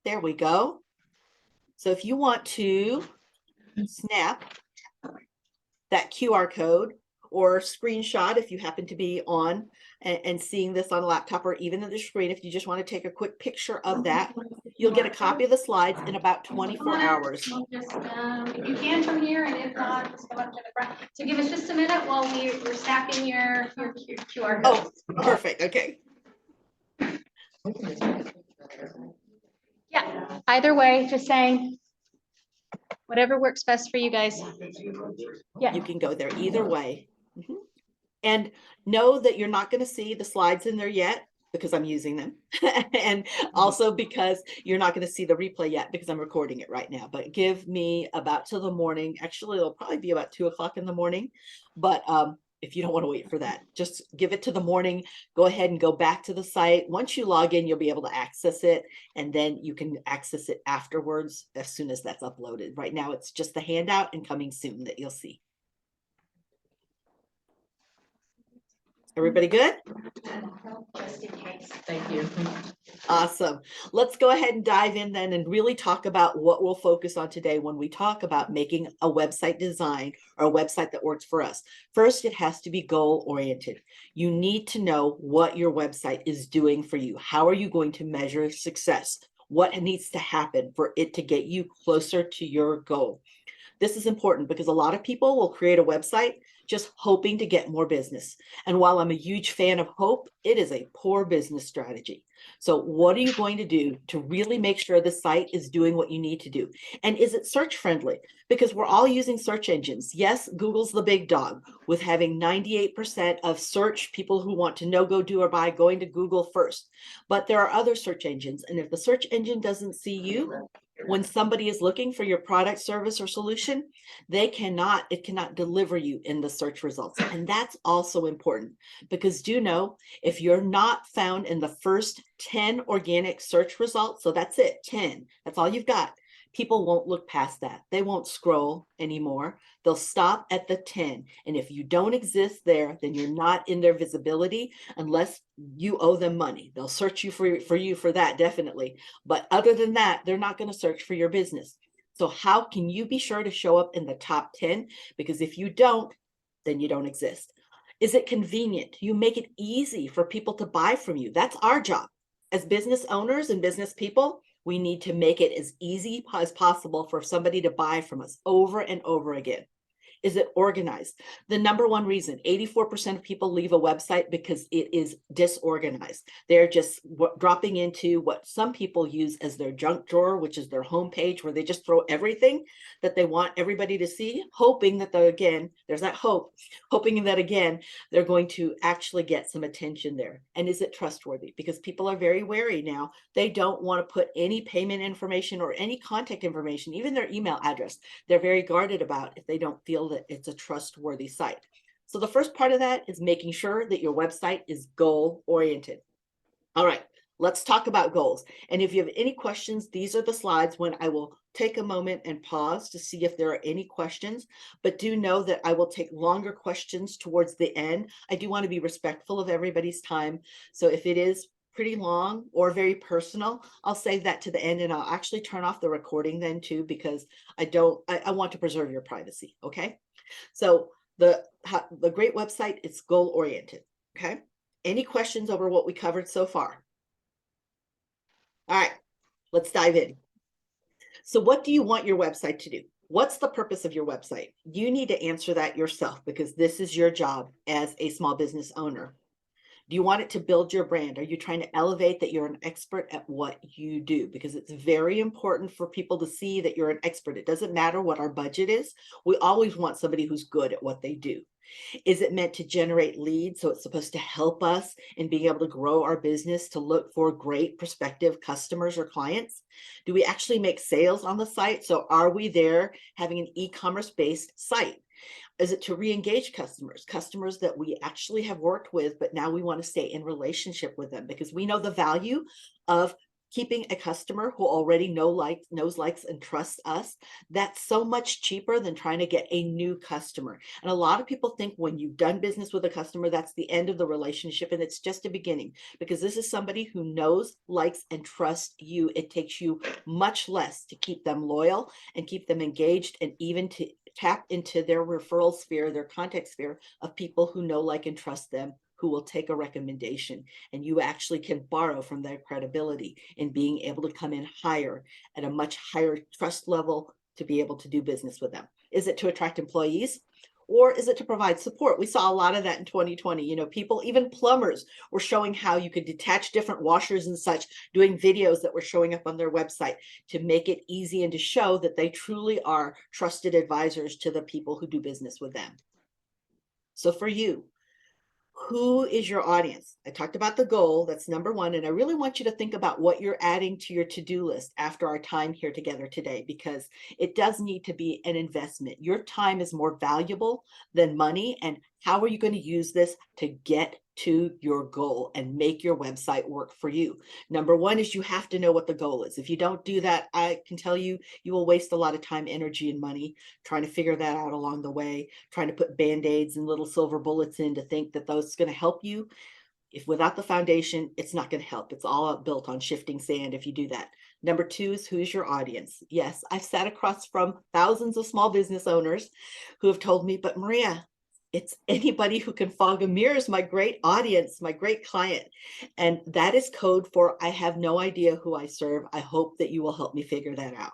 There we go. So if you want to snap that QR code or screenshot, if you happen to be on and seeing this on a laptop or even on the screen, if you just want to take a quick picture of that, you'll get a copy of the slides in about 24 hours. Just, if you can from here, and if not, just come up to the front. So give us just a minute while we're stacking your QR code. Oh, perfect. Okay. Yeah, either way, just saying whatever works best for you guys. Yeah. You can go there either way. Mm-hmm. And know that you're not going to see the slides in there yet because I'm using them. And also because you're not going to see the replay yet because I'm recording it right now. But give me about till the morning. Actually, it'll probably be about 2 o'clock in the morning. But if you don't want to wait for that, just give it to the morning. Go ahead and go back to the site. Once you log in, you'll be able to access it. And then you can access it afterwards as soon as that's uploaded. Right now, it's just the handout and coming soon that you'll see. Everybody good? Just in case. Thank you. Awesome. Let's go ahead and dive in then and really talk about what we'll focus on today when we talk about making a website design or a website that works for us. First, it has to be goal-oriented. You need to know what your website is doing for you. How are you going to measure success? What needs to happen for it to get you closer to your goal? This is important because a lot of people will create a website just hoping to get more business. And while I'm a huge fan of hope, it is a poor business strategy. So what are you going to do to really make sure the site is doing what you need to do? And is it search friendly? Because we're all using search engines. Yes, Google's the big dog with having 98% of search people who want to know, go, do, or buy going to Google first. But there are other search engines. And if the search engine doesn't see you, when somebody is looking for your product, service, or solution, it cannot deliver you in the search results. And that's also important because do know if you're not found in the first 10 organic search results, so that's it, 10, that's all you've got. People won't look past that. They won't scroll anymore. They'll stop at the 10. And if you don't exist there, then you're not in their visibility unless you owe them money. They'll search you for that, definitely. But other than that, they're not going to search for your business. So how can you be sure to show up in the top 10? Because if you don't, then you don't exist. Is it convenient? You make it easy for people to buy from you. That's our job. As business owners and business people, we need to make it as easy as possible for somebody to buy from us over and over again. Is it organized? The number one reason, 84% of people leave a website because it is disorganized. They're just dropping into what some people use as their junk drawer, which is their homepage, where they just throw everything that they want everybody to see, hoping that there's that hope, hoping that again, they're going to actually get some attention there. And is it trustworthy? Because people are very wary now. They don't want to put any payment information or any contact information, even their email address. They're very guarded about if they don't feel that it's a trustworthy site. So the first part of that is making sure that your website is goal-oriented. All right, let's talk about goals. And if you have any questions, these are the slides when I will take a moment and pause to see if there are any questions. But do know that I will take longer questions towards the end. I do want to be respectful of everybody's time. So if it is pretty long or very personal, I'll save that to the end, and I'll actually turn off the recording then too, because I want to preserve your privacy. Okay. So the great website, it's goal oriented. Okay. Any questions over what we covered so far? All right, let's dive in. So what do you want your website to do? What's the purpose of your website? You need to answer that yourself because this is your job as a small business owner. Do you want it to build your brand? Are you trying to elevate that you're an expert at what you do? Because it's very important for people to see that you're an expert. It doesn't matter what our budget is. We always want somebody who's good at what they do. Is it meant to generate leads? So it's supposed to help us in being able to grow our business to look for great prospective customers or clients? Do we actually make sales on the site? So are we there having an e-commerce based site? Is it to re-engage customers that we actually have worked with, but now we want to stay in relationship with them because we know the value of keeping a customer who already knows, likes, and trusts us, that's so much cheaper than trying to get a new customer. And a lot of people think when you've done business with a customer, that's the end of the relationship, and it's just a beginning, because this is somebody who knows, likes, and trusts you. It takes you much less to keep them loyal and keep them engaged, and even to tap into their referral sphere, their contact sphere of people who know, like, and trust them, who will take a recommendation, and you actually can borrow from their credibility in being able to come in higher at a much higher trust level to be able to do business with them. Is it to attract employees? Or is it to provide support? We saw a lot of that in 2020. You know, people, even plumbers, were showing how you could detach different washers and such, doing videos that were showing up on their website to make it easy and to show that they truly are trusted advisors to the people who do business with them. So for you, who is your audience? I talked about the goal, that's number one. And I really want you to think about what you're adding to your to-do list after our time here together today, because it does need to be an investment. Your time is more valuable than money. And how are you going to use this to get to your goal and make your website work for you? Number one is you have to know what the goal is. If you don't do that, I can tell you, you will waste a lot of time, energy, and money trying to figure that out along the way, trying to put band-aids and little silver bullets in to think that those are going to help you. If without the foundation, it's not going to help. It's all built on shifting sand if you do that. Number two is, who's your audience? Yes, I've sat across from thousands of small business owners who have told me, but Maria, it's anybody who can fog a mirror is my great audience, my great client. And that is code for, I have no idea who I serve. I hope that you will help me figure that out.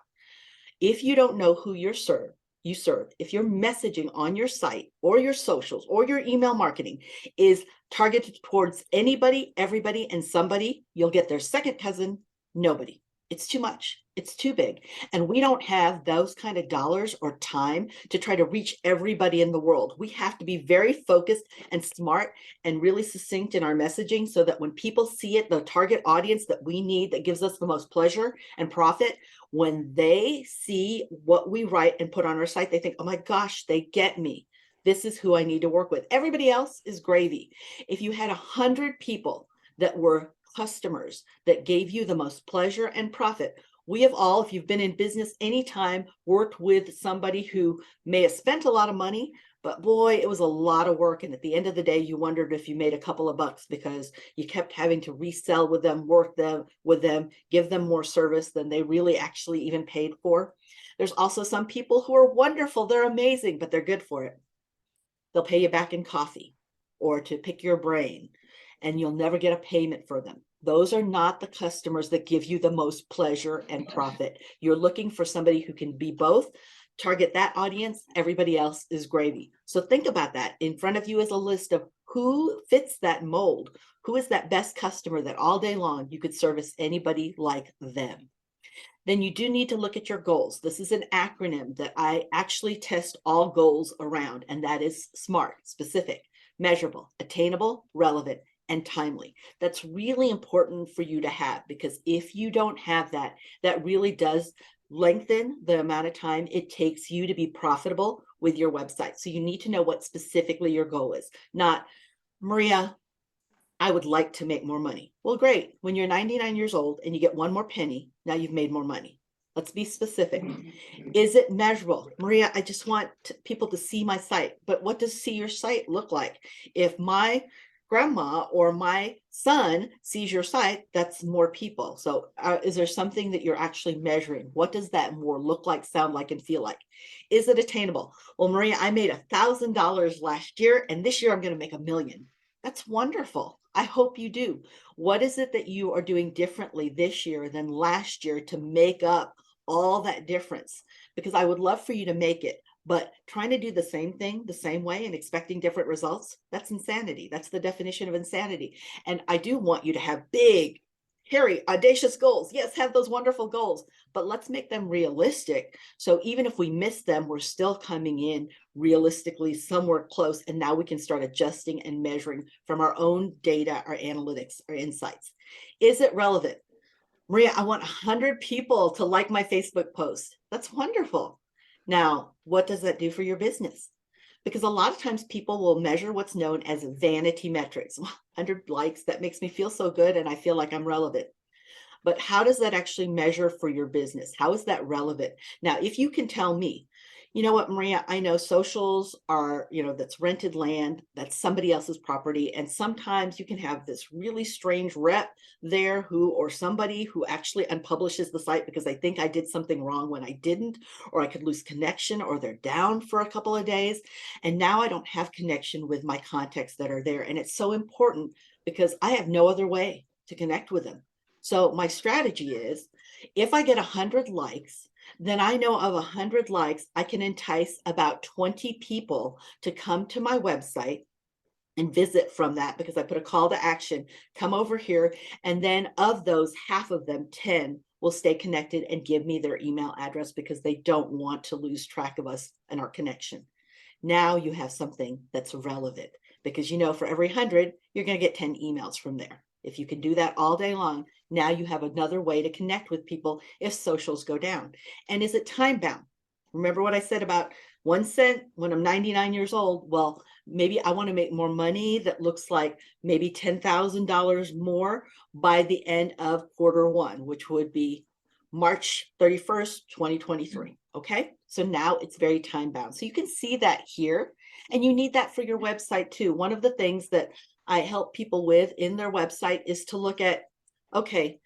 If you don't know who you serve, if your messaging on your site or your socials or your email marketing is targeted towards anybody, everybody, and somebody, you'll get their second cousin, nobody. It's too much. It's too big. And we don't have those kind of dollars or time to try to reach everybody in the world. We have to be very focused and smart and really succinct in our messaging so that when people see it, the target audience that we need, that gives us the most pleasure and profit, when they see what we write and put on our site, they think, oh my gosh, they get me. This is who I need to work with. Everybody else is gravy. If you had 100 people that were customers that gave you the most pleasure and profit, we have all, if you've been in business anytime, worked with somebody who may have spent a lot of money, but boy, it was a lot of work. And at the end of the day, you wondered if you made a couple of bucks because you kept having to resell with them, work with them, give them more service than they really actually even paid for. There's also some people who are wonderful. They're amazing, but they're good for it. They'll pay you back in coffee or to pick your brain, and you'll never get a payment for them. Those are not the customers that give you the most pleasure and profit. You're looking for somebody who can be both. Target that audience. Everybody else is gravy. So think about that. In front of you is a list of who fits that mold. Who is that best customer that all day long you could service anybody like them? Then you do need to look at your goals. This is an acronym that I actually test all goals around, and that is SMART: specific, measurable, attainable, relevant, and timely. That's really important for you to have, because if you don't have that, that really does lengthen the amount of time it takes you to be profitable with your website. So you need to know what specifically your goal is. Not, Maria, I would like to make more money. Well, great. When you're 99 years old and you get one more penny, now you've made more money. Let's be specific. Is it measurable? Maria, I just want people to see my site. But what does see your site look like? If my grandma or my son sees your site, that's more people. So is there something that you're actually measuring? What does that more look like, sound like, and feel like? Is it attainable? Well, Maria, I made $1,000 last year, and this year I'm going to make $1 million. That's wonderful. I hope you do. What is it that you are doing differently this year than last year to make up all that difference? Because I would love for you to make it, but trying to do the same thing the same way and expecting different results, that's insanity. That's the definition of insanity. And I do want you to have big, hairy, audacious goals. Yes, have those wonderful goals, but let's make them realistic. So even if we miss them, we're still coming in realistically somewhere close. And now we can start adjusting and measuring from our own data, our analytics, our insights. Is it relevant? Maria, I want 100 people to like my Facebook post. That's wonderful. Now, what does that do for your business? Because a lot of times people will measure what's known as vanity metrics. 100 likes, that makes me feel so good and I feel like I'm relevant. But how does that actually measure for your business? How is that relevant? Now, if you can tell me, you know what, Maria, I know socials are, that's rented land, that's somebody else's property. And sometimes you can have this really strange rep there or somebody who actually unpublishes the site because they think I did something wrong when I didn't, or I could lose connection, or they're down for a couple of days. And now I don't have connection with my contacts that are there. And it's so important because I have no other way to connect with them. So my strategy is, if I get 100 likes, then I know of 100 likes, I can entice about 20 people to come to my website and visit from that, because I put a call to action, come over here. And then of those, half of them, 10, will stay connected and give me their email address because they don't want to lose track of us and our connection. Now you have something that's relevant, because for every 100, you're going to get 10 emails from there. If you can do that all day long, now you have another way to connect with people if socials go down. And is it time bound? Remember what I said about 1 cent when I'm 99 years old? Well, maybe I want to make more money that looks like maybe $10,000 more by the end of Q1, which would be March 31st, 2023. Okay, so now it's very time bound. So you can see that here, and you need that for your website too. One of the things that I help people with in their website is to look at, okay,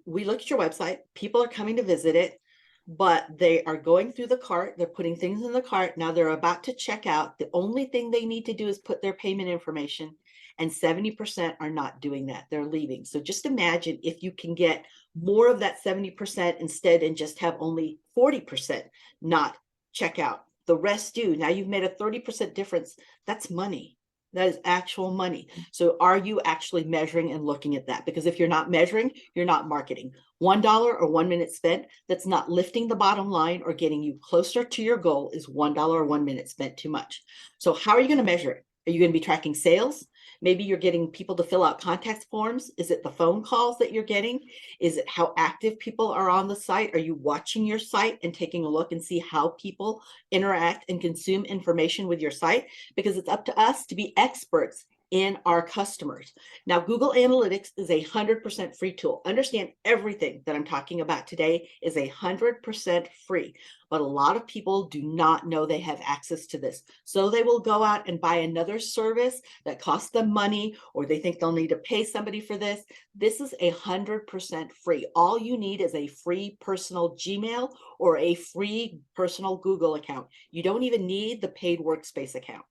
we look at your website, people are coming to visit it, but they are going through the cart, they're putting things in the cart, now they're about to check out. The only thing they need to do is put their payment information, and 70% are not doing that, they're leaving. So just imagine if you can get more of that 70% instead, and just have only 40% not check out, the rest do. Now you've made a 30% difference. That's money. That is actual money. So are you actually measuring and looking at that? Because if you're not measuring, you're not marketing. $1 or 1 minute spent that's not lifting the bottom line or getting you closer to your goal is $1 or 1 minute spent too much. So how are you going to measure it? Are you going to be tracking sales? Maybe you're getting people to fill out contact forms. Is it the phone calls that you're getting? Is it how active people are on the site? Are you watching your site and taking a look and see how people interact and consume information with your site? Because it's up to us to be experts in our customers. Now, Google Analytics is 100% free tool. Understand, everything that I'm talking about today is 100% free, but a lot of people do not know they have access to this. So they will go out and buy another service that costs them money, or they think they'll need to pay somebody for this. This is 100% free. All you need is a free personal Gmail or a free personal Google account. You don't even need the paid workspace account.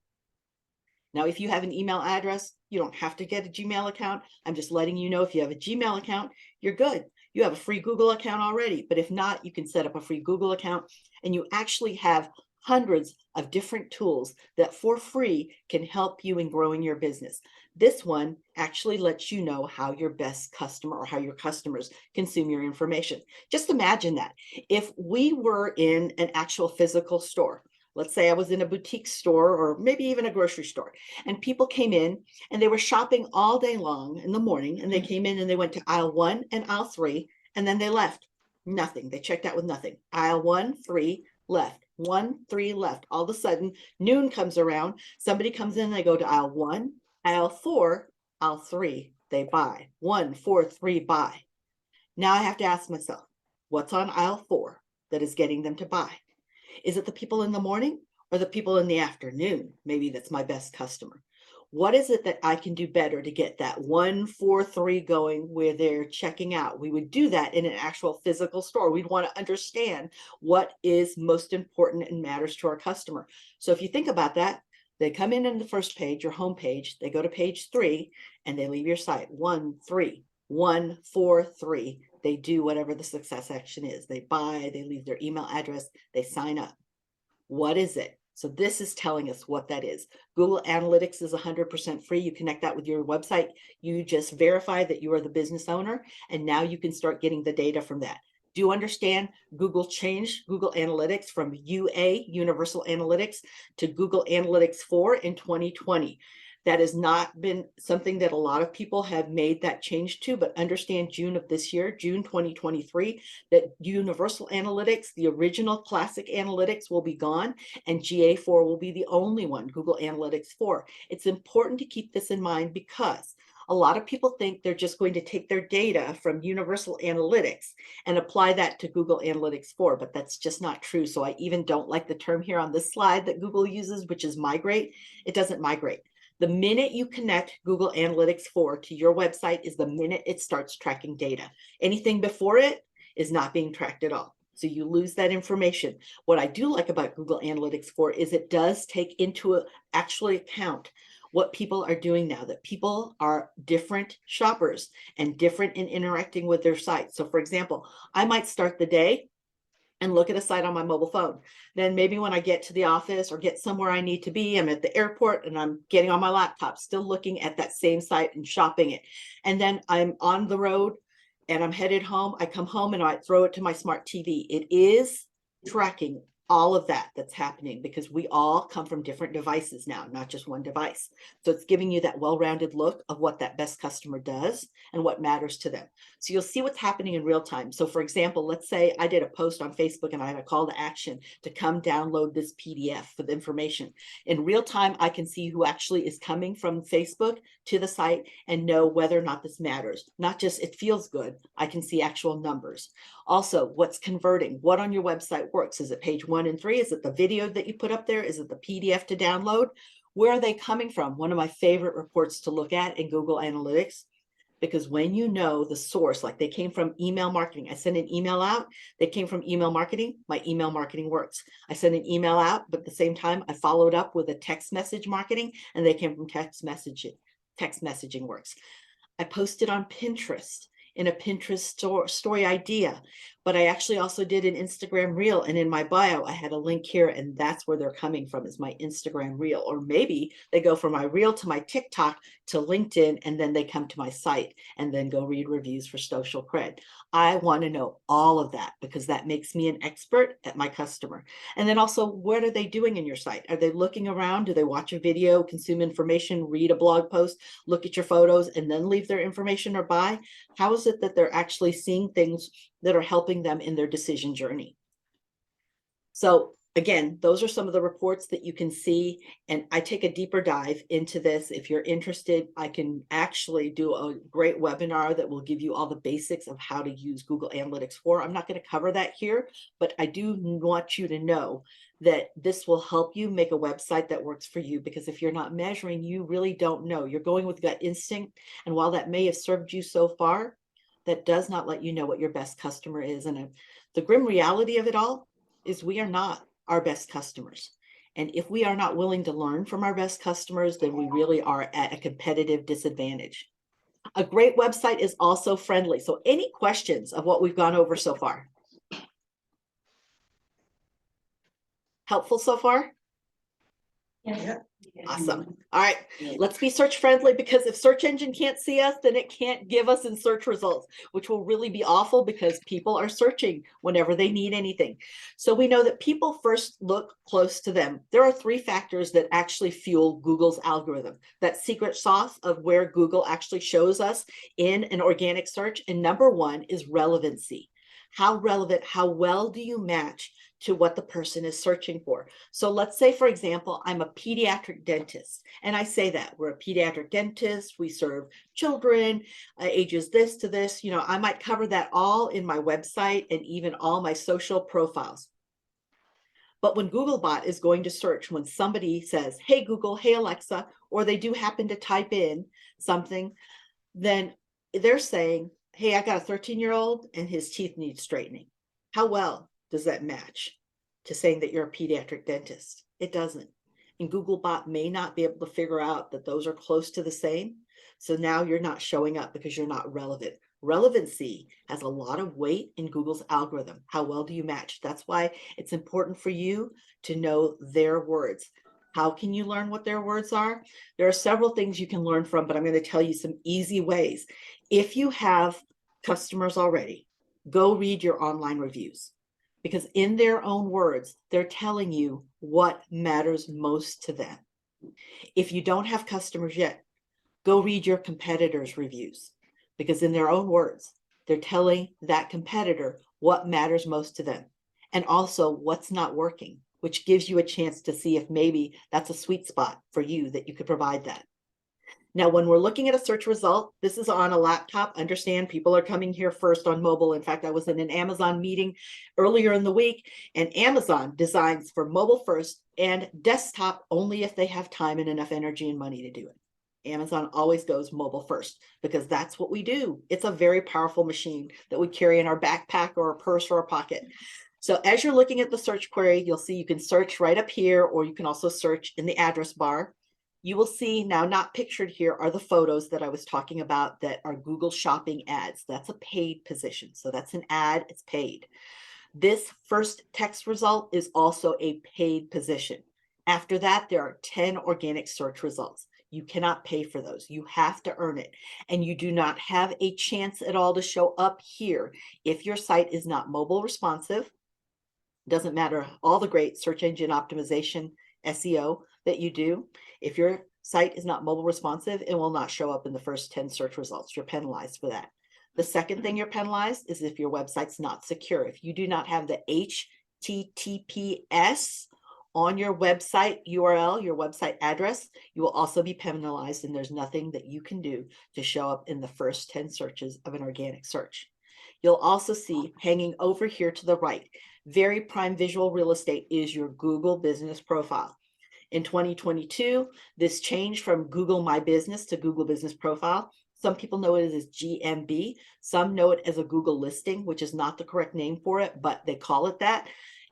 Now, if you have an email address, you don't have to get a Gmail account. I'm just letting you know, if you have a Gmail account, you're good. You have a free Google account already. But if not, you can set up a free Google account, and you actually have hundreds of different tools that for free can help you in growing your business. This one actually lets you know how your best customer, or how your customers, consume your information. Just imagine that. If we were in an actual physical store, let's say I was in a boutique store, or maybe even a grocery store, and people came in and they were shopping all day long in the morning, and they came in and they went to aisle 1 and aisle 3, and then they left. Nothing. They checked out with nothing. Aisle 1, 3, left. 1, 3, left. All of a sudden, noon comes around, somebody comes in, they go to aisle 1, aisle 4, aisle 3, they buy. 1, 4, 3, buy. Now I have to ask myself, what's on aisle 4 that is getting them to buy? Is it the people in the morning or the people in the afternoon? Maybe that's my best customer. What is it that I can do better to get that 1, 4, 3 going where they're checking out? We would do that in an actual physical store. We'd want to understand what is most important and matters to our customer. So if you think about that, they come in the first page, your home page, they go to page 3, and they leave your site. 1, 3, 1, 4, 3. They do whatever the success action is. They buy, they leave their email address, they sign up. What is it? So this is telling us what that is. Google Analytics is 100% free. You connect that with your website. You just verify that you are the business owner, and now you can start getting the data from that. Do you understand Google changed Google Analytics from UA, Universal Analytics, to Google Analytics 4 in 2020? That has not been something that a lot of people have made that change to, but understand June of this year, June 2023, that Universal Analytics, the original classic analytics, will be gone, and GA4 will be the only one, Google Analytics 4. It's important to keep this in mind because A lot of people think they're just going to take their data from Universal Analytics and apply that to Google Analytics 4, but that's just not true. So I even don't like the term here on this slide that Google uses, which is migrate. It doesn't migrate. The minute you connect Google Analytics 4 to your website is the minute it starts tracking data. Anything before it is not being tracked at all. So you lose that information. What I do like about Google Analytics 4 is it does take into actually account what people are doing now, that people are different shoppers and different in interacting with their site. So for example, I might start the day and look at a site on my mobile phone. Then maybe when I get to the office or get somewhere I need to be, I'm at the airport and I'm getting on my laptop, still looking at that same site and shopping it. And then I'm on the road and I'm headed home. I come home and I throw it to my smart TV. It is tracking all of that that's happening because we all come from different devices now, not just one device. So it's giving you that well-rounded look of what that best customer does and what matters to them. So you'll see what's happening in real time. So for example, let's say I did a post on Facebook and I have a call to action to come download this PDF for the information. In real time, I can see who actually is coming from Facebook to the site and know whether or not this matters. Not just it feels good, I can see actual numbers. Also, what's converting? What on your website works? Is it page 1 and 3? Is it the video that you put up there? Is it the PDF to download? Where are they coming from? One of my favorite reports to look at in Google Analytics, because when you know the source, like they came from email marketing, I send an email out, they came from email marketing, my email marketing works. I send an email out, but at the same time, I followed up with a text message marketing and they came from text messaging. Text messaging works. I posted on Pinterest in a Pinterest story idea, but I actually also did an Instagram reel, and in my bio, I had a link here, and that's where they're coming from, is my Instagram reel. Or maybe they go from my reel to my TikTok to LinkedIn, and then they come to my site and then go read reviews for social cred. I want to know all of that because that makes me an expert at my customer. And then also, what are they doing in your site? Are they looking around? Do they watch a video, consume information, read a blog post, look at your photos, and then leave their information or buy? How is it that they're actually seeing things that are helping them in their decision journey? So again, those are some of the reports that you can see, and I take a deeper dive into this. If you're interested, I can actually do a great webinar that will give you all the basics of how to use Google Analytics 4. I'm not going to cover that here, but I do want you to know that this will help you make a website that works for you, because if you're not measuring, you really don't know. You're going with gut instinct, and while that may have served you so far, that does not let you know what your best customer is. And the grim reality of it all is we are not our best customers. And if we are not willing to learn from our best customers, then we really are at a competitive disadvantage. A great website is also friendly. So any questions of what we've gone over so far? Helpful so far? Yes. Awesome. All right, let's be search friendly, because if search engine can't see us, then it can't give us in search results, which will really be awful because people are searching whenever they need anything. So we know that people first look close to them. There are 3 factors that actually fuel Google's algorithm, that secret sauce of where Google actually shows us in an organic search. And number 1 is relevancy. How relevant, how well do you match to what the person is searching for? So let's say, for example, I'm a pediatric dentist, and I say that we're a pediatric dentist, we serve children, ages this to this. You know, I might cover that all in my website and even all my social profiles. But when Googlebot is going to search, when somebody says, hey, Google, hey, Alexa, or they do happen to type in something, then they're saying, hey, I got a 13-year-old and his teeth need straightening. How well does that match to saying that you're a pediatric dentist? It doesn't. And Googlebot may not be able to figure out that those are close to the same. So now you're not showing up because you're not relevant. Relevancy has a lot of weight in Google's algorithm. How well do you match? That's why it's important for you to know their words. How can you learn what their words are? There are several things you can learn from, but I'm going to tell you some easy ways. If you have customers already, go read your online reviews, because in their own words, they're telling you what matters most to them. If you don't have customers yet, go read your competitors' reviews, because in their own words, they're telling that competitor what matters most to them, and also what's not working, which gives you a chance to see if maybe that's a sweet spot for you that you could provide that. Now, when we're looking at a search result, this is on a laptop. Understand, people are coming here first on mobile. In fact, I was in an Amazon meeting earlier in the week, and Amazon designs for mobile first and desktop only if they have time and enough energy and money to do it. Amazon always goes mobile first because that's what we do. It's a very powerful machine that we carry in our backpack or a purse or a pocket. So as you're looking at the search query, you'll see you can search right up here, or you can also search in the address bar. You will see now, not pictured here are the photos that I was talking about that are Google Shopping ads. That's a paid position. So that's an ad, it's paid. This first text result is also a paid position. After that, there are 10 organic search results. You cannot pay for those. You have to earn it. And you do not have a chance at all to show up here if your site is not mobile responsive. Doesn't matter all the great search engine optimization SEO that you do. If your site is not mobile responsive, it will not show up in the first 10 search results. You're penalized for that. The second thing you're penalized is if your website's not secure. If you do not have the HTTPS on your website URL, your website address, you will also be penalized, and there's nothing that you can do to show up in the first 10 searches of an organic search. You'll also see hanging over here to the right, very prime visual real estate is your Google business profile. In 2022, this changed from Google My Business to Google Business Profile. Some people know it as GMB. Some know it as a Google listing, which is not the correct name for it, but they call it that.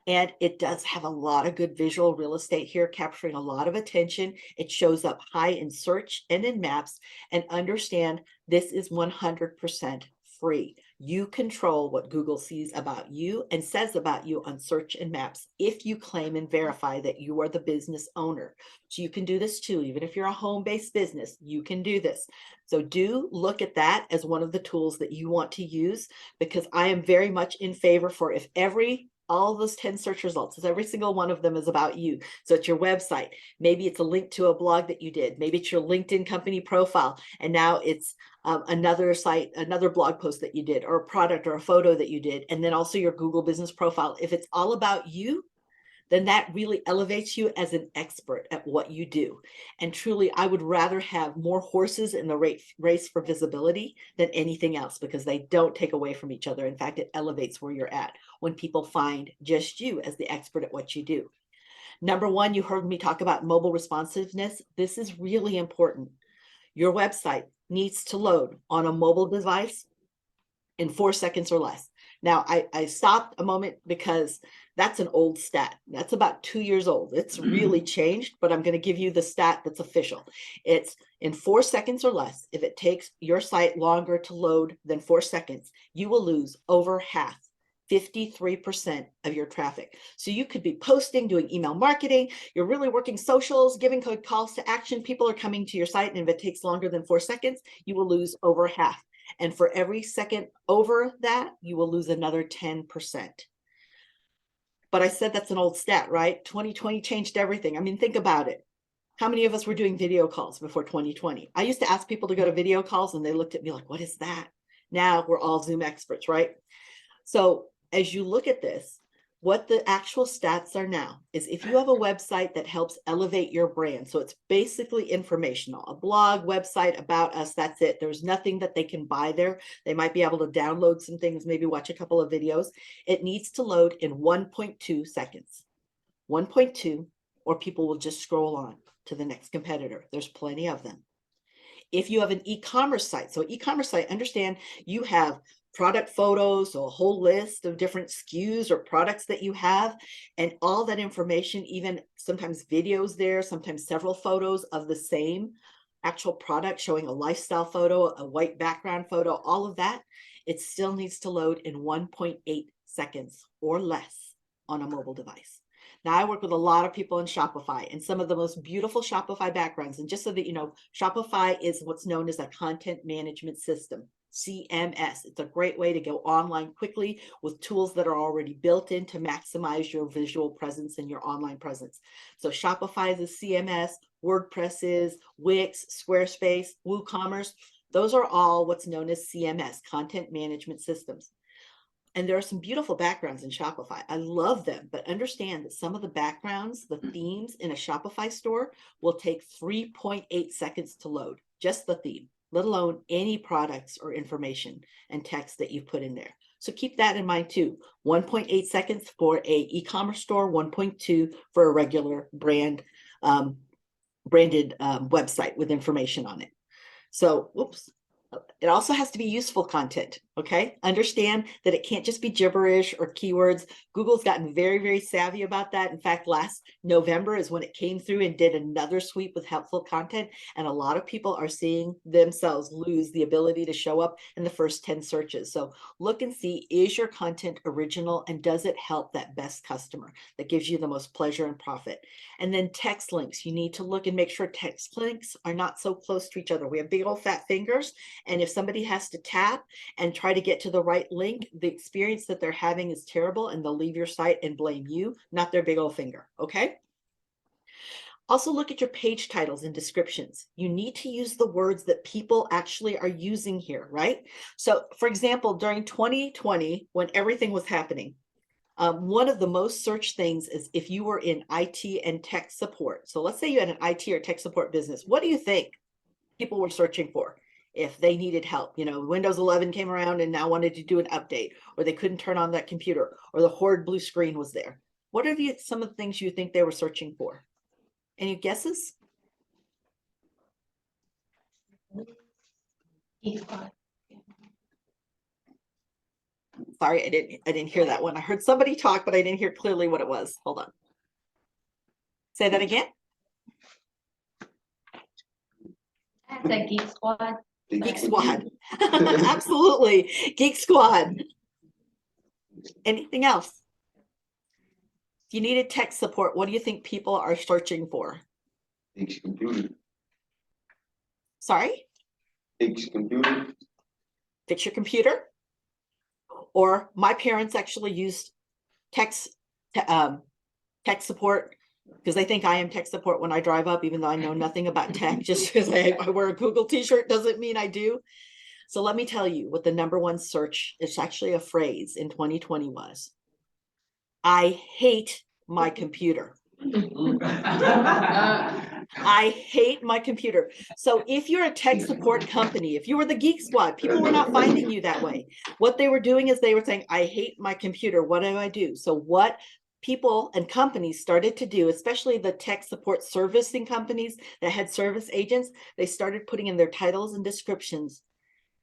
And it does have a lot of good visual real estate here, capturing a lot of attention. It shows up high in search and in maps. And understand, this is 100% free. You control what Google sees about you and says about you on search and maps if you claim and verify that you are the business owner. So you can do this too. Even if you're a home-based business, you can do this. So do look at that as one of the tools that you want to use, because I am very much in favor for if all those 10 search results, as every single one of them is about you. So it's your website. Maybe it's a link to a blog that you did. Maybe it's your LinkedIn company profile. And now it's another site, another blog post that you did, or a product or a photo that you did. And then also your Google business profile. If it's all about you, then that really elevates you as an expert at what you do. And truly, I would rather have more horses in the race for visibility than anything else, because they don't take away from each other. In fact, it elevates where you're at when people find just you as the expert at what you do. Number one, you heard me talk about mobile responsiveness. This is really important. Your website needs to load on a mobile device in 4 seconds or less. Now, I stopped a moment because that's an old stat. That's about 2 years old. It's really changed, but I'm going to give you the stat that's official. It's in 4 seconds or less. If it takes your site longer to load than 4 seconds, you will lose over half, 53% of your traffic. So you could be posting, doing email marketing, you're really working socials, giving calls to action. People are coming to your site, and if it takes longer than 4 seconds, you will lose over half. And for every second over that, you will lose another 10%. But I said that's an old stat, right? 2020 changed everything. I mean, think about it. How many of us were doing video calls before 2020? I used to ask people to go to video calls, and they looked at me like, what is that? Now we're all Zoom experts, right? So as you look at this, what the actual stats are now is if you have a website that helps elevate your brand, so it's basically informational, a blog, website about us, that's it. There's nothing that they can buy there. They might be able to download some things, maybe watch a couple of videos. It needs to load in 1.2 seconds. 1.2, or people will just scroll on to the next competitor. There's plenty of them. If you have an e-commerce site, so e-commerce site, understand you have product photos, so a whole list of different SKUs or products that you have, and all that information, even sometimes videos there, sometimes several photos of the same actual product, showing a lifestyle photo, a white background photo, all of that, it still needs to load in 1.8 seconds or less on a mobile device. Now, I work with a lot of people in Shopify, and some of the most beautiful Shopify backgrounds. And just so that you know, Shopify is what's known as a content management system, CMS. It's a great way to go online quickly with tools that are already built in to maximize your visual presence and your online presence. So Shopify is a CMS, WordPress is, Wix, Squarespace, WooCommerce. Those are all what's known as CMS, content management systems. And there are some beautiful backgrounds in Shopify. I love them, but understand that some of the backgrounds, the themes in a Shopify store will take 3.8 seconds to load. just the theme, let alone any products or information and text that you've put in there. So keep that in mind too. 1.8 seconds for a e-commerce store, 1.2 for a regular branded website with information on it. So, whoops. It also has to be useful content, okay? Understand that it can't just be gibberish or keywords. Google's gotten very, very savvy about that. In fact, last November is when it came through and did another sweep with helpful content. And a lot of people are seeing themselves lose the ability to show up in the first 10 searches. So look and see, is your content original and does it help that best customer that gives you the most pleasure and profit? And then text links, you need to look and make sure text links are not so close to each other. We have big old fat fingers. And if somebody has to tap and try to get to the right link, the experience that they're having is terrible and they'll leave your site and blame you, not their big old finger, okay? Also look at your page titles and descriptions. You need to use the words that people actually are using here, right? So for example, during 2020, when everything was happening, one of the most searched things is if you were in IT and tech support. So let's say you had an IT or tech support business. What do you think people were searching for? If they needed help, you know, Windows 11 came around and now wanted to do an update, or they couldn't turn on that computer, or the horrid blue screen was there. What are some of the things you think they were searching for? Any guesses? Sorry, I didn't hear that one. I heard somebody talk, but I didn't hear clearly what it was. Hold on. Say that again. The Geek Squad. Geek Squad. Absolutely. Geek Squad. Anything else? If you needed tech support, what do you think people are searching for? Fix computer. Sorry? Fix computer. Fix your computer? Or my parents actually used tech support because they think I am tech support when I drive up, even though I know nothing about tech. Just because I wear a Google t-shirt doesn't mean I do. So let me tell you what the #1 search, it's actually a phrase in 2020 was. I hate my computer. I hate my computer. So if you're a tech support company, if you were the Geek Squad, people were not finding you that way. What they were doing is they were saying, I hate my computer. What do I do? So what people and companies started to do, especially the tech support servicing companies that had service agents, they started putting in their titles and descriptions.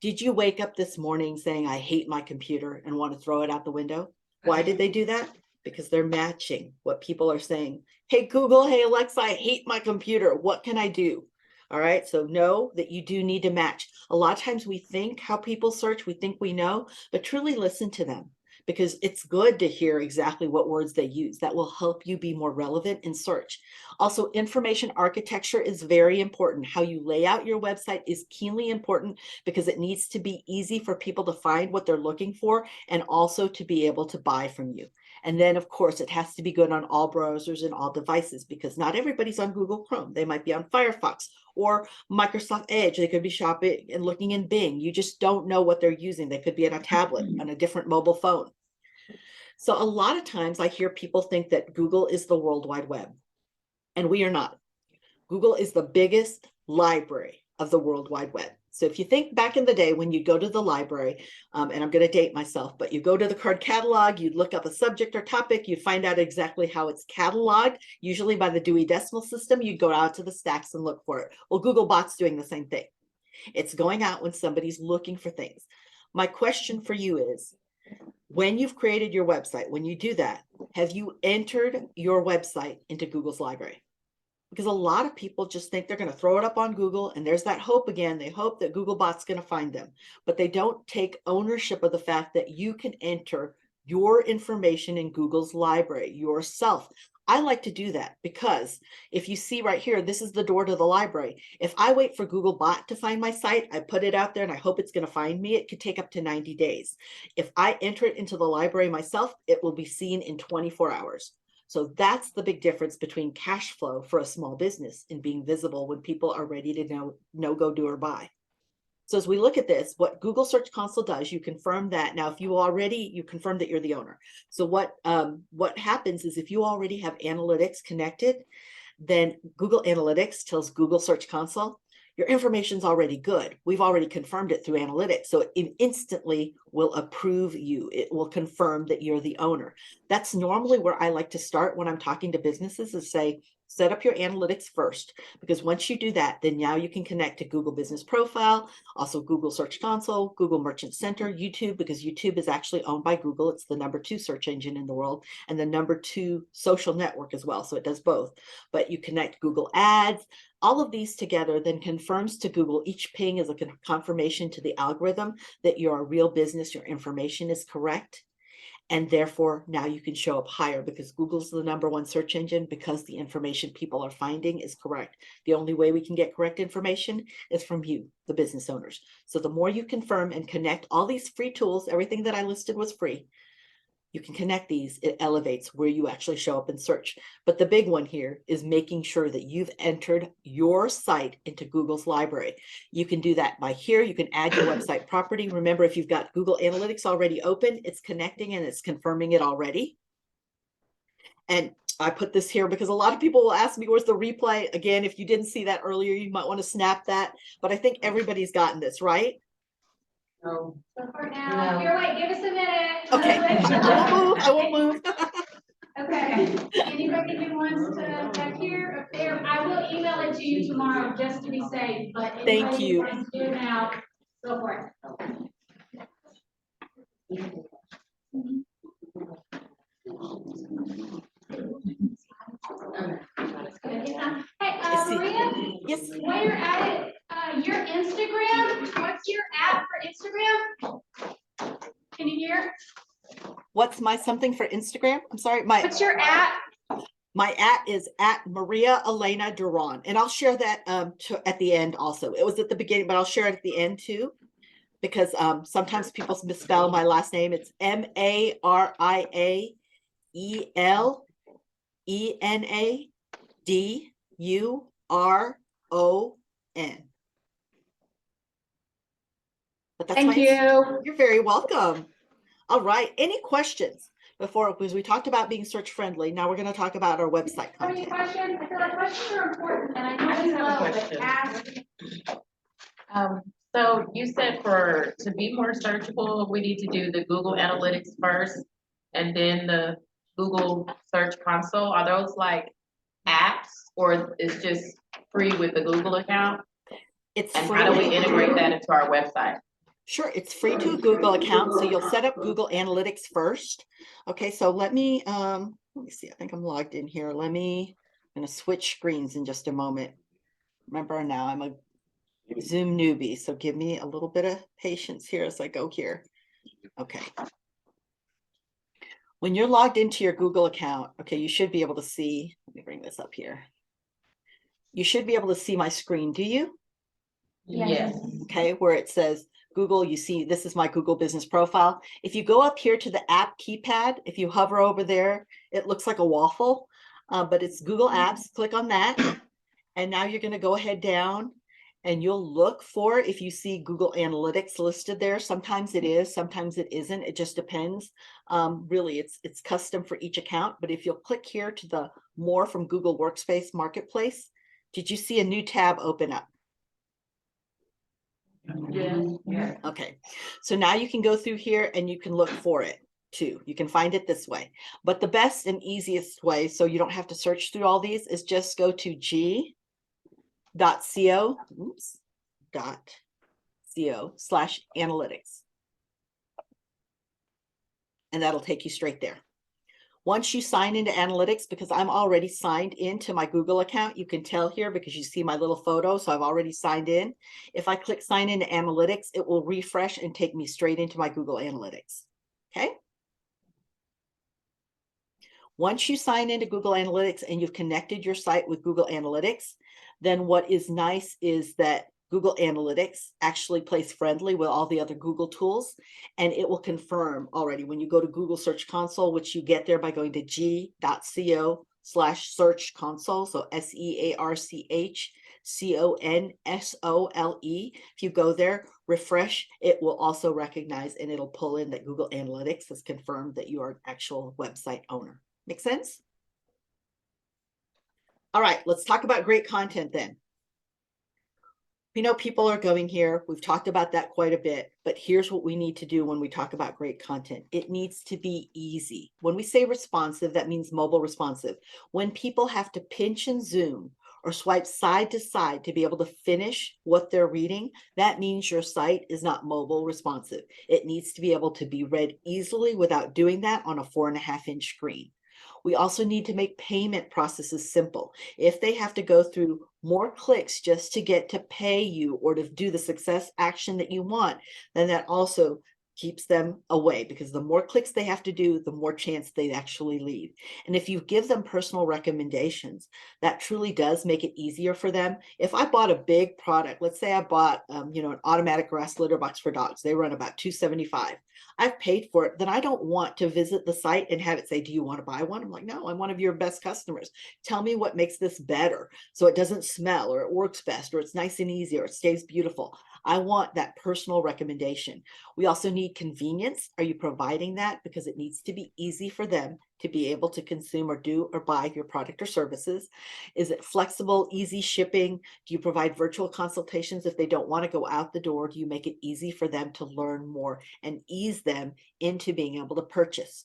Did you wake up this morning saying, I hate my computer and want to throw it out the window? Why did they do that? Because they're matching what people are saying. Hey, Google, hey, Alexa, I hate my computer. What can I do? All right, so know that you do need to match. A lot of times we think how people search, we think we know, but truly listen to them because it's good to hear exactly what words they use. That will help you be more relevant in search. Also, information architecture is very important. How you lay out your website is keenly important because it needs to be easy for people to find what they're looking for and also to be able to buy from you. And then, of course, it has to be good on all browsers and all devices because not everybody's on Google Chrome. They might be on Firefox or Microsoft Edge. They could be shopping and looking in Bing. You just don't know what they're using. They could be on a tablet, on a different mobile phone. So a lot of times I hear people think that Google is the World Wide Web, and we are not. Google is the biggest library of the World Wide Web. So if you think back in the day when you go to the library, and I'm going to date myself, but you go to the card catalog, you'd look up a subject or topic, you'd find out exactly how it's cataloged, usually by the Dewey Decimal System. You'd go out to the stacks and look for it. Well, Googlebot's doing the same thing. It's going out when somebody's looking for things. My question for you is, when you've created your website, when you do that, have you entered your website into Google's library? Because a lot of people just think they're going to throw it up on Google and there's that hope again. They hope that Googlebot's going to find them, but they don't take ownership of the fact that you can enter your information in Google's library yourself. I like to do that because if you see right here, this is the door to the library. If I wait for Googlebot to find my site, I put it out there and I hope it's going to find me. It could take up to 90 days. If I enter it into the library myself, it will be seen in 24 hours. So that's the big difference between cash flow for a small business and being visible when people are ready to know, go, do, or buy. So as we look at this, what Google Search Console does, you confirm that. Now, if you confirm that you're the owner. So what happens is if you already have analytics connected, then Google Analytics tells Google Search Console, your information's already good. We've already confirmed it through analytics. So it instantly will approve you. It will confirm that you're the owner. That's normally where I like to start when I'm talking to businesses, is say, set up your analytics first, because once you do that, then now you can connect to Google Business Profile, also Google Search Console, Google Merchant Center, YouTube, because YouTube is actually owned by Google. It's the #2 search engine in the world and the #2 social network as well. So it does both. But you connect Google Ads, all of these together then confirms to Google. Each ping is a confirmation to the algorithm that you're a real business, your information is correct. And therefore, now you can show up higher because Google's the #1 search engine, because the information people are finding is correct. The only way we can get correct information is from you, the business owners. So the more you confirm and connect all these free tools, everything that I listed was free, you can connect these, it elevates where you actually show up in search. But the big one here is making sure that you've entered your site into Google's library. You can do that by here. You can add your website property. Remember, if you've got Google Analytics already open, it's connecting and it's confirming it already. And I put this here because a lot of people will ask me, where's the replay? Again, if you didn't see that earlier, you might want to snap that. But I think everybody's gotten this, right? No. So for now, here, wait, give us a minute. Okay, I won't move, I won't move. Okay, anybody who wants to back here, up there, I will email it to you tomorrow just to be safe, but Thank anybody who you. wants to do it now, go for it. Hey, I see. Maria, Yes. while you're at it, your Instagram, what's your app for Instagram? Can you hear? What's my something for Instagram? I'm sorry, my app? my is at Maria Elena Duron, and I'll share that at the end also. It was at the beginning, but I'll share it at the end too, because sometimes people misspell my last name. It's MariaElenaDuron. But that's Thank you. You're very welcome. All right. Any questions before, because we talked about being search friendly. Now we're going to talk about our website Have any content. questions? I feel like questions are important, and I know I you have a will, but question. ask. So you said to be more searchable, we need to do the Google Analytics first and then the Google Search Console. Are those like apps, or is just free with the Google account? It's And free. how do we integrate that into our website? Sure, it's free to a Google account. So you'll set up Google Analytics first. Okay, so let me see. I think I'm logged in here. I'm gonna switch screens in just a moment. Remember, now I'm a Zoom newbie, so give me a little bit of patience here as I go here. Okay. When you're logged into your Google account, okay, you should be able to see, let me bring this up here. You should be able to see my screen, do you? Yes. Okay, where it says Google, you see, this is my Google Business Profile. If you go up here to the app keypad, if you hover over there, it looks like a waffle, but it's Google Apps. Click on that. And now you're going to go ahead down and you'll look for, if you see Google Analytics listed there. Sometimes it is, sometimes it isn't. It just depends. Really, it's custom for each account. But if you'll click here to the more from Google Workspace Marketplace, did you see a new tab open up? Yeah. Okay, so now you can go through here and you can look for it too. You can find it this way. But the best and easiest way, so you don't have to search through all these, is just go to g.co/analytics. And that'll take you straight there. Once you sign into analytics, because I'm already signed into my Google account, you can tell here because you see my little photo, so I've already signed in. If I click sign into analytics, it will refresh and take me straight into my Google Analytics, okay? Once you sign into Google Analytics and you've connected your site with Google Analytics, then what is nice is that Google Analytics actually plays friendly with all the other Google tools, and it will confirm already when you go to Google Search Console, which you get there by going to g.co/search console, so SEARCHCONSOLE. If you go there, refresh, it will also recognize and it'll pull in that Google Analytics has confirmed that you are an actual website owner. Make sense? All right, let's talk about great content then. We know people are going here. We've talked about that quite a bit, but here's what we need to do when we talk about great content. It needs to be easy. When we say responsive, that means mobile responsive. When people have to pinch and zoom or swipe side to side to be able to finish what they're reading, that means your site is not mobile responsive. It needs to be able to be read easily without doing that on a 4.5-inch screen. We also need to make payment processes simple. If they have to go through more clicks just to get to pay you or to do the success action that you want, then that also keeps them away, because the more clicks they have to do, the more chance they actually leave. And if you give them personal recommendations, that truly does make it easier for them. If I bought a big product, let's say I bought an automatic grass litter box for dogs, they run about $275. I've paid for it, then I don't want to visit the site and have it say, do you want to buy one? I'm like, no, I'm one of your best customers. Tell me what makes this better so it doesn't smell, or it works best, or it's nice and easy, or it stays beautiful. I want that personal recommendation. We also need convenience. Are you providing that? Because it needs to be easy for them to be able to consume or do or buy your product or services. Is it flexible, easy shipping? Do you provide virtual consultations if they don't want to go out the door? Do you make it easy for them to learn more and ease them into being able to purchase?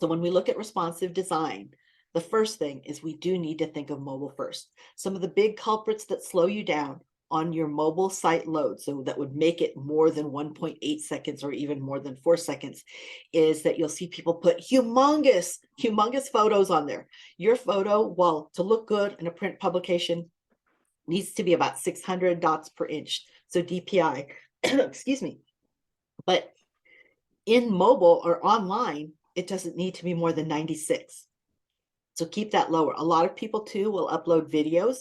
So when we look at responsive design, the first thing is we do need to think of mobile first. Some of the big culprits that slow you down on your mobile site load, so that would make it more than 1.8 seconds or even more than 4 seconds, is that you'll see people put humongous photos on there. Your photo, while to look good in a print publication, needs to be about 600 dots per inch, so DPI, excuse me. But in mobile or online, it doesn't need to be more than 96. So keep that lower. A lot of people too will upload videos,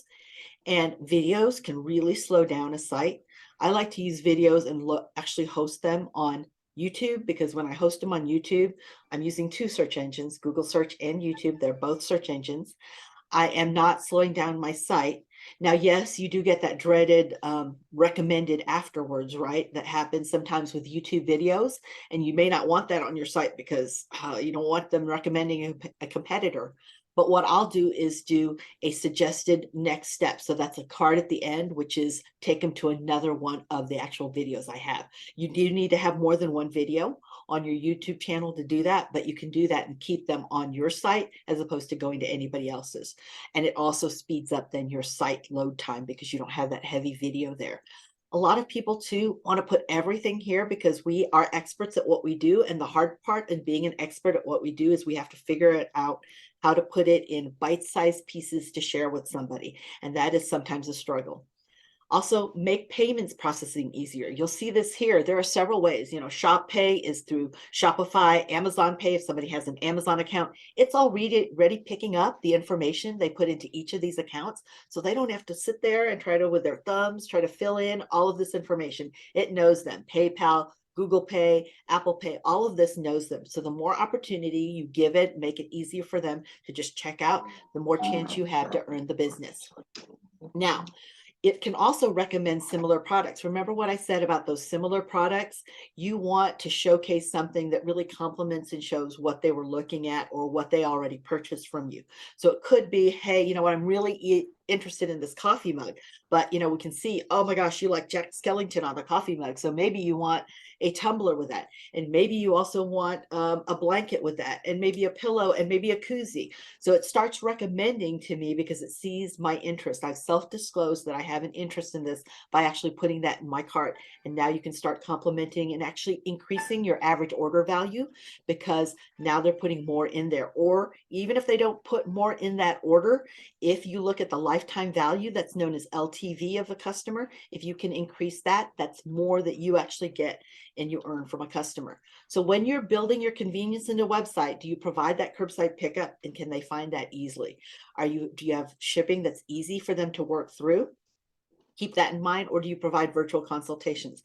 and videos can really slow down a site. I like to use videos and actually host them on YouTube, because when I host them on YouTube, I'm using 2 search engines, Google search and YouTube. They're both search engines. I am not slowing down my site. Now, yes, you do get that dreaded recommended afterwards, right? That happens sometimes with YouTube videos, and you may not want that on your site because you don't want them recommending a competitor. But what I'll do is do a suggested next step. So that's a card at the end, which is take them to another one of the actual videos I have. You do need to have more than one video on your YouTube channel to do that, but you can do that and keep them on your site as opposed to going to anybody else's. And it also speeds up then your site load time because you don't have that heavy video there. A lot of people too want to put everything here because we are experts at what we do. And the hard part of being an expert at what we do is we have to figure it out how to put it in bite-sized pieces to share with somebody. And that is sometimes a struggle. Also, make payments processing easier. You'll see this here. There are several ways. Shop Pay is through Shopify, Amazon Pay, if somebody has an Amazon account. It's already picking up the information they put into each of these accounts. So they don't have to sit there and try to, with their thumbs, try to fill in all of this information. It knows them. PayPal, Google Pay, Apple Pay, all of this knows them. So the more opportunity you give it, make it easier for them to just check out, the more chance you have to earn the business. Now, it can also recommend similar products. Remember what I said about those similar products? You want to showcase something that really complements and shows what they were looking at or what they already purchased from you. So it could be, hey, you know what, I'm really interested in this coffee mug, but we can see, oh my gosh, you like Jack Skellington on the coffee mug. So maybe you want a tumbler with that. And maybe you also want a blanket with that, and maybe a pillow, and maybe a koozie. So it starts recommending to me because it sees my interest. I've self-disclosed that I have an interest in this by actually putting that in my cart. And now you can start complimenting and actually increasing your average order value, because now they're putting more in there. Or even if they don't put more in that order, if you look at the lifetime value, that's known as LTV of a customer, if you can increase that, that's more that you actually get and you earn from a customer. So when you're building your convenience into a website, do you provide that curbside pickup, and can they find that easily? Do you have shipping that's easy for them to work through? Keep that in mind. Or do you provide virtual consultations?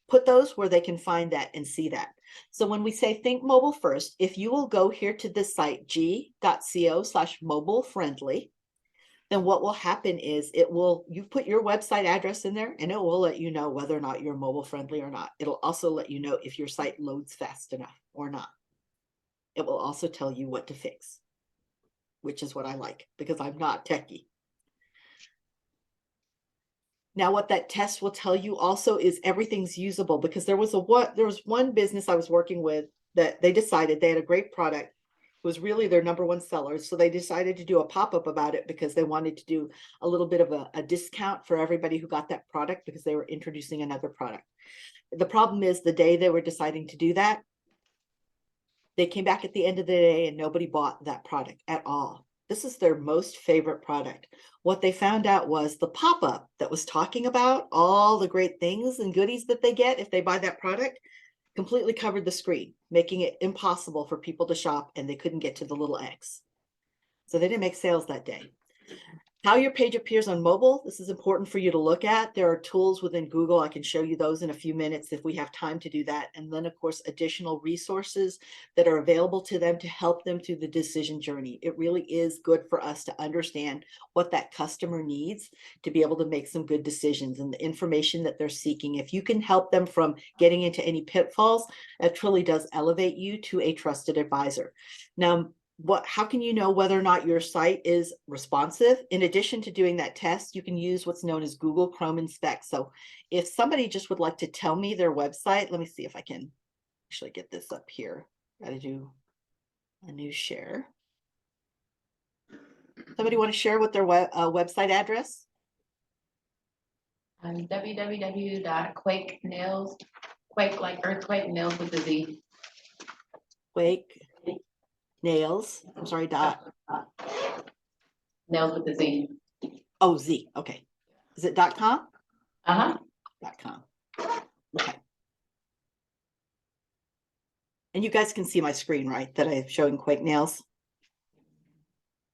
Put those where they can find that and see that. So when we say think mobile first, if you will go here to this site, g.co/mobile friendly, then what will happen is you put your website address in there, and it will let you know whether or not you're mobile friendly or not. It'll also let you know if your site loads fast enough or not. It will also tell you what to fix, which is what I like because I'm not techie. Now, what that test will tell you also is everything's usable, because there was one business I was working with that they decided they had a great product. It was really their number one seller. So they decided to do a pop-up about it because they wanted to do a little bit of a discount for everybody who got that product, because they were introducing another product. The problem is, the day they were deciding to do that, they came back at the end of the day and nobody bought that product at all. This is their most favorite product. What they found out was the pop-up that was talking about all the great things and goodies that they get if they buy that product completely covered the screen, making it impossible for people to shop, and they couldn't get to the little X. So they didn't make sales that day. How your page appears on mobile, this is important for you to look at. There are tools within Google. I can show you those in a few minutes if we have time to do that. And then, of course, additional resources that are available to them to help them through the decision journey. It really is good for us to understand what that customer needs to be able to make some good decisions, and the information that they're seeking. If you can help them from getting into any pitfalls, that truly does elevate you to a trusted advisor. Now, how can you know whether or not your site is responsive? In addition to doing that test, you can use what's known as Google Chrome Inspect. So if somebody just would like to tell me their website, let me see if I can actually get this up here. Got to do a new share. Somebody want to share what their website address? www.quakenails, quake like earthquake, nails with a Z. Quake nails. I'm sorry, dot. Nails with a Z. Oh, Z. Okay. Is it .com? .com. Okay. And you guys can see my screen, right? That I'm showing Quake Nails.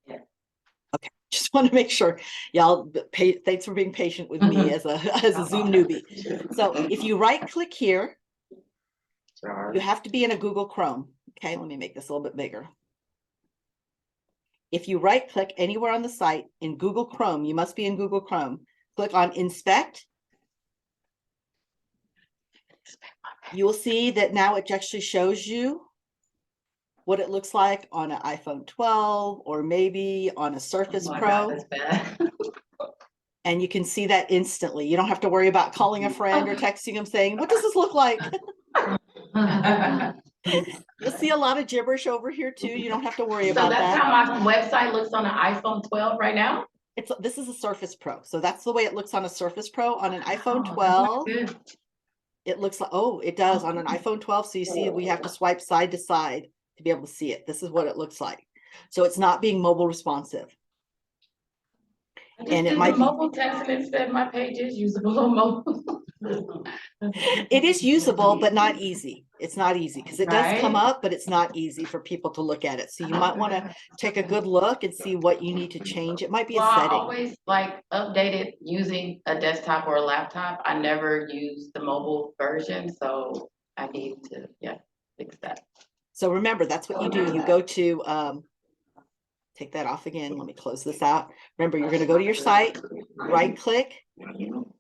Yeah. Okay. Just want to make sure. Y'all, thanks for being patient with me as a Zoom newbie. So if you right click here, you have to be in a Google Chrome. Okay, let me make this a little bit bigger. If you right click anywhere on the site in Google Chrome, you must be in Google Chrome. Click on Inspect. You will see that now it actually shows you what it looks like on an iPhone 12 or maybe on a Surface Pro. God, that's bad. And you can see that instantly. You don't have to worry about calling a friend or texting them saying, what does this look like? You'll see a lot of gibberish over here too. You don't have to worry about that. So that's how my website looks on an iPhone 12 right now? This is a Surface Pro. So that's the way it looks on a Surface Pro. On an iPhone 12, it looks like, oh, it does on an iPhone 12. So you see, we have to swipe side to side to be able to see it. This is what it looks like. So it's not being mobile responsive. And it might be mobile test, and it said my page is usable on mobile. It is usable, but not easy. It's not easy because it does come up, but it's not easy for people to look at it. So you might want to take a good look and see what you need to change. It might be a setting. I always like update it using a desktop or a laptop. I never use the mobile version, so I need to fix that. So remember, that's what you do. You go to take that off again. Let me close this out. Remember, you're going to go to your site, right click,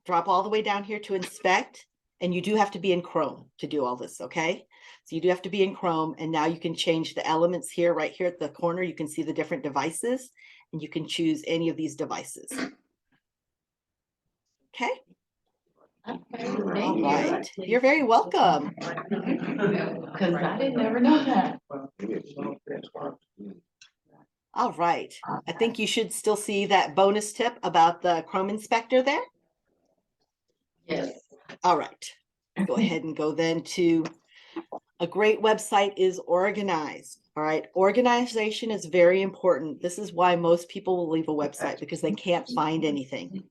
drop all the way down here to inspect, and you do have to be in Chrome to do all this, okay? So you do have to be in Chrome, and now you can change the elements here, right here at the corner. You can see the different devices, and you can choose any of these devices. Okay? All right. You're very welcome. Because I didn't ever know that. All right. I think you should still see that bonus tip about the Chrome inspector there. Yes. All right. Go ahead and go then to a great website is organized. All right. Organization is very important. This is why most people will leave a website, because they can't find anything.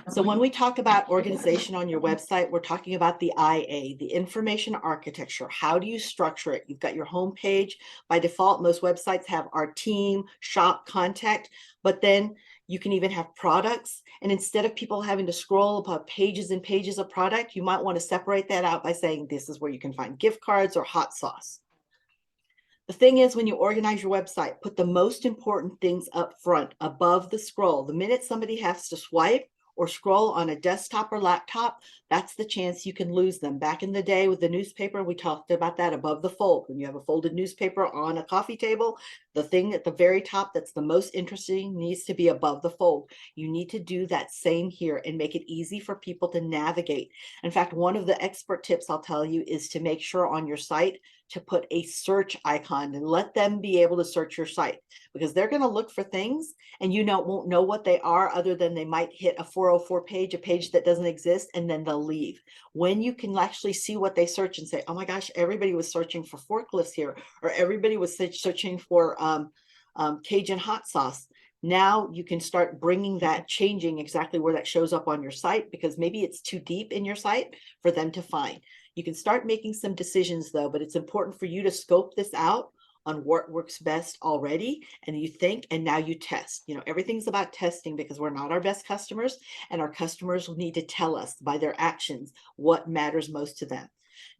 So when we talk about organization on your website, we're talking about the IA, the information architecture. How do you structure it? You've got your home page. By default, most websites have our team, shop, contact, but then you can even have products. And instead of people having to scroll about pages and pages of product, you might want to separate that out by saying this is where you can find gift cards or hot sauce. The thing is, when you organize your website, put the most important things up front above the scroll. The minute somebody has to swipe or scroll on a desktop or laptop, that's the chance you can lose them. Back in the day with the newspaper, we talked about that above the fold. When you have a folded newspaper on a coffee table, the thing at the very top that's the most interesting needs to be above the fold. You need to do that same here and make it easy for people to navigate. In fact, one of the expert tips I'll tell you is to make sure on your site to put a search icon and let them be able to search your site, because they're going to look for things and you won't know what they are other than they might hit a 404 page, a page that doesn't exist, and then they'll leave. When you can actually see what they search and say, oh my gosh, everybody was searching for forklifts here, or everybody was searching for Cajun hot sauce. Now you can start bringing that, changing exactly where that shows up on your site, because maybe it's too deep in your site for them to find. You can start making some decisions though, but it's important for you to scope this out on what works best already, and you think, and now you test. You know, everything's about testing, because we're not our best customers, and our customers will need to tell us by their actions what matters most to them.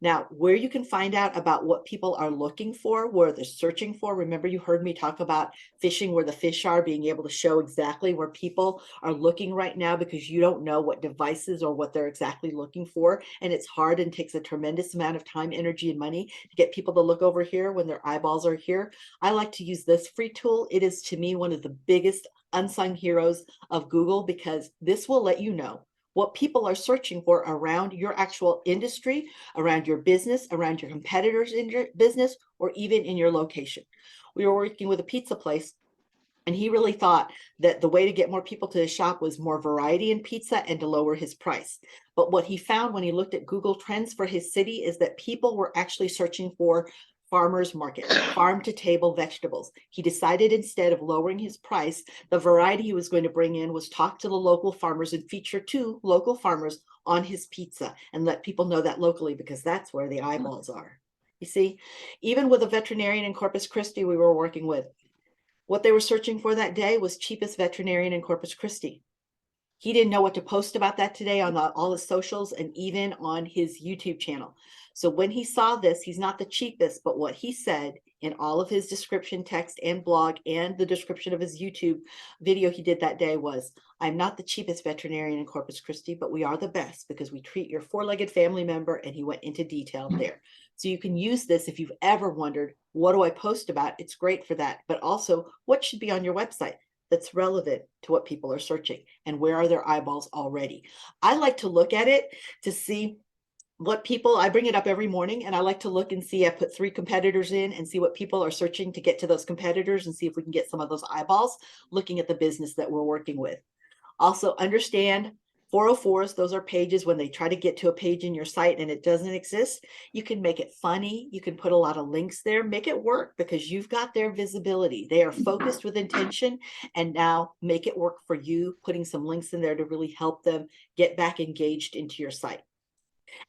Now, where you can find out about what people are looking for, where they're searching for, remember you heard me talk about fishing where the fish are, being able to show exactly where people are looking right now, because you don't know what devices or what they're exactly looking for. And it's hard and takes a tremendous amount of time, energy, and money to get people to look over here when their eyeballs are here. I like to use this free tool. It is, to me, one of the biggest unsung heroes of Google, because this will let you know what people are searching for around your actual industry, around your business, around your competitors in your business, or even in your location. We were working with a pizza place, and he really thought that the way to get more people to his shop was more variety in pizza and to lower his price. But what he found when he looked at Google Trends for his city is that people were actually searching for farmers market, farm to table vegetables. He decided, instead of lowering his price, the variety he was going to bring in was talk to the local farmers and feature 2 local farmers on his pizza and let people know that locally, because that's where the eyeballs are. You see, even with a veterinarian in Corpus Christi we were working with, what they were searching for that day was cheapest veterinarian in Corpus Christi. He didn't know what to post about that today on all his socials and even on his YouTube channel. So when he saw this, he's not the cheapest, but what he said in all of his description text and blog and the description of his YouTube video he did that day was, I'm not the cheapest veterinarian in Corpus Christi, but we are the best because we treat your 4-legged family member, and he went into detail there. So you can use this if you've ever wondered, what do I post about? It's great for that, but also what should be on your website that's relevant to what people are searching, and where are their eyeballs already. I like to look at it to see what people, I bring it up every morning, and I like to look and see, I put 3 competitors in and see what people are searching to get to those competitors and see if we can get some of those eyeballs looking at the business that we're working with. Also understand 404s, those are pages when they try to get to a page in your site and it doesn't exist. You can make it funny. You can put a lot of links there, make it work, because you've got their visibility. They are focused with intention, and now make it work for you, putting some links in there to really help them get back engaged into your site.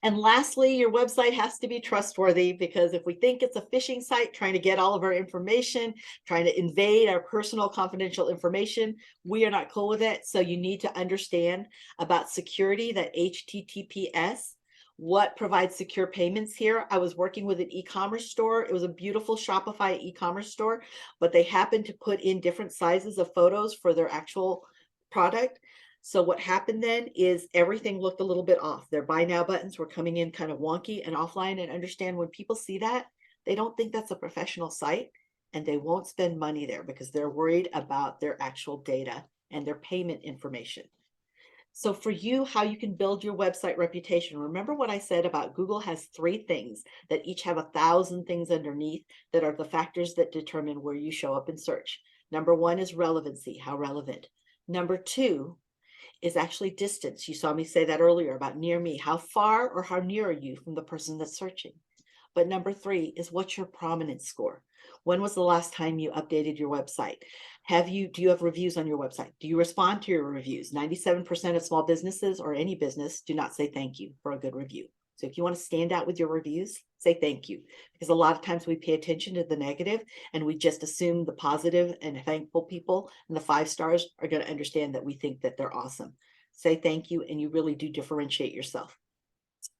And lastly, your website has to be trustworthy, because if we think it's a phishing site trying to get all of our information, trying to invade our personal confidential information, we are not cool with it. So you need to understand about security, that HTTPS, what provides secure payments here. I was working with an e-commerce store. It was a beautiful Shopify e-commerce store, but they happened to put in different sizes of photos for their actual product. So what happened then is everything looked a little bit off. Their buy now buttons were coming in kind of wonky and offline. And understand, when people see that, they don't think that's a professional site, and they won't spend money there because they're worried about their actual data and their payment information. So for you, how you can build your website reputation, remember what I said about Google has 3 things that each have 1,000 things underneath that are the factors that determine where you show up in search. Number 1 is relevancy, how relevant. Number 2 is actually distance. You saw me say that earlier about near me. How far or how near are you from the person that's searching? But number 3 is, what's your prominence score? When was the last time you updated your website? Do you have reviews on your website? Do you respond to your reviews? 97% of small businesses, or any business, do not say thank you for a good review. So if you want to stand out with your reviews, say thank you, because a lot of times we pay attention to the negative and we just assume the positive and thankful people and the 5 stars are going to understand that we think that they're awesome. Say thank you, and you really do differentiate yourself.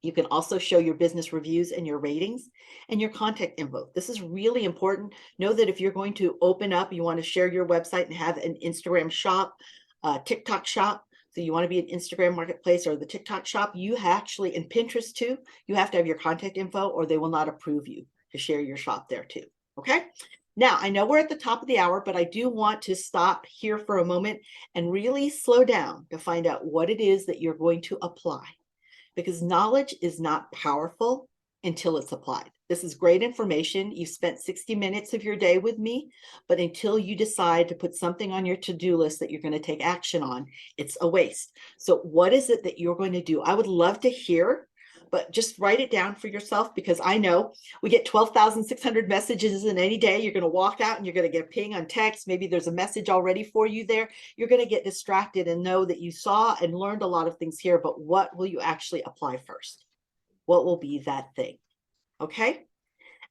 You can also show your business reviews and your ratings and your contact info. This is really important. Know that if you're going to open up, you want to share your website and have an Instagram shop, TikTok shop, So you want to be an Instagram marketplace or the TikTok shop, you actually, and Pinterest too, you have to have your contact info or they will not approve you to share your shop there too. Okay. Now, I know we're at the top of the hour, but I do want to stop here for a moment and really slow down to find out what it is that you're going to apply, because knowledge is not powerful until it's applied. This is great information. You've spent 60 minutes of your day with me, but until you decide to put something on your to-do list that you're going to take action on, it's a waste. So what is it that you're going to do? I would love to hear, but just write it down for yourself, because I know we get 12,600 messages in any day. You're going to walk out and you're going to get a ping on text. Maybe there's a message already for you there. You're going to get distracted and know that you saw and learned a lot of things here, but what will you actually apply first? What will be that thing? Okay.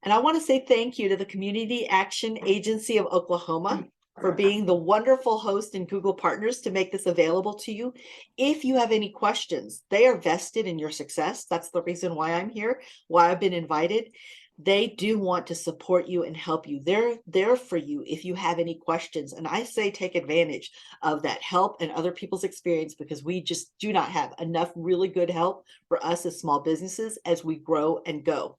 And I want to say thank you to the Community Action Agency of Oklahoma for being the wonderful host and Google partners to make this available to you. If you have any questions, they are vested in your success. That's the reason why I'm here, why I've been invited. They do want to support you and help you. They're there for you if you have any questions. And I say take advantage of that help and other people's experience, because we just do not have enough really good help for us as small businesses as we grow and go.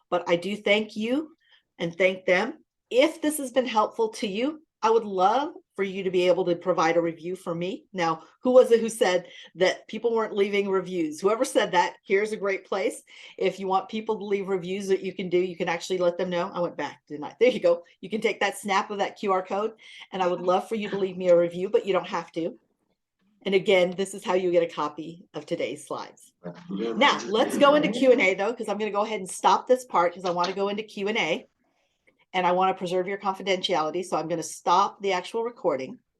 But I do thank you and thank them. If this has been helpful to you, I would love for you to be able to provide a review for me. Now, who was it who said that people weren't leaving reviews? Whoever said that, here's a great place. If you want people to leave reviews, that you can do, you can actually let them know. I went back, didn't I? There you go. You can take that snap of that QR code, and I would love for you to leave me a review, but you don't have to. And again, this is how you get a copy of today's slides. Now, let's go into Q&A though, because I'm going to go ahead and stop this part because I want to go into Q&A and I want to preserve your confidentiality. So I'm going to stop the actual recording.